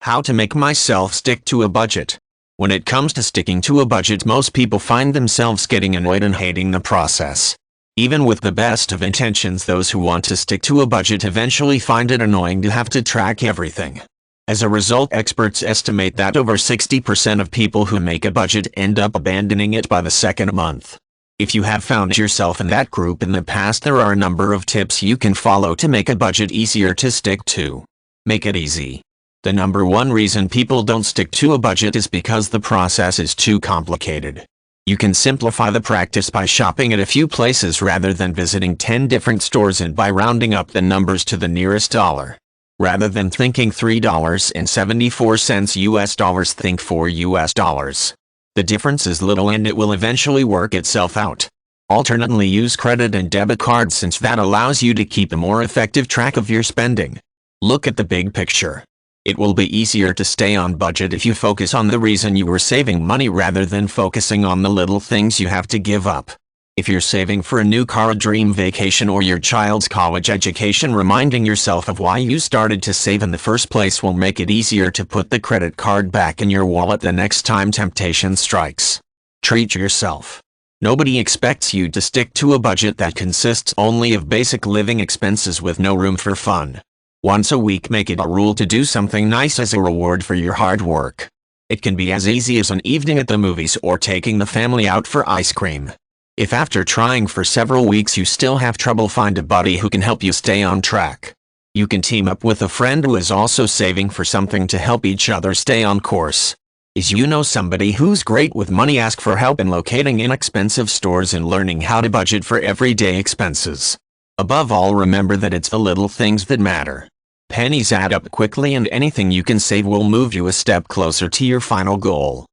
How to make myself stick to a budget. When it comes to sticking to a budget, most people find themselves getting annoyed and hating the process. Even with the best of intentions, those who want to stick to a budget eventually find it annoying to have to track everything. As a result, experts estimate that over 60% of people who make a budget end up abandoning it by the second month. If you have found yourself in that group in the past, there are a number of tips you can follow to make a budget easier to stick to. Make it easy. The number one reason people don't stick to a budget is because the process is too complicated. You can simplify the practice by shopping at a few places rather than visiting 10 different stores, and by rounding up the numbers to the nearest dollar. Rather than thinking $3.74 US dollars, think $4 US dollars. The difference is little and it will eventually work itself out. Alternately, use credit and debit cards, since that allows you to keep a more effective track of your spending. Look at the big picture. It will be easier to stay on budget if you focus on the reason you were saving money rather than focusing on the little things you have to give up. If you're saving for a new car, a dream vacation, or your child's college education, reminding yourself of why you started to save in the first place will make it easier to put the credit card back in your wallet the next time temptation strikes. Treat yourself. Nobody expects you to stick to a budget that consists only of basic living expenses with no room for fun. Once a week, make it a rule to do something nice as a reward for your hard work. It can be as easy as an evening at the movies or taking the family out for ice cream. If after trying for several weeks you still have trouble, find a buddy who can help you stay on track. You can team up with a friend who is also saving for something to help each other stay on course. If you know somebody who's great with money, ask for help in locating inexpensive stores and learning how to budget for everyday expenses. Above all, remember that it's the little things that matter. Pennies add up quickly, and anything you can save will move you a step closer to your final goal.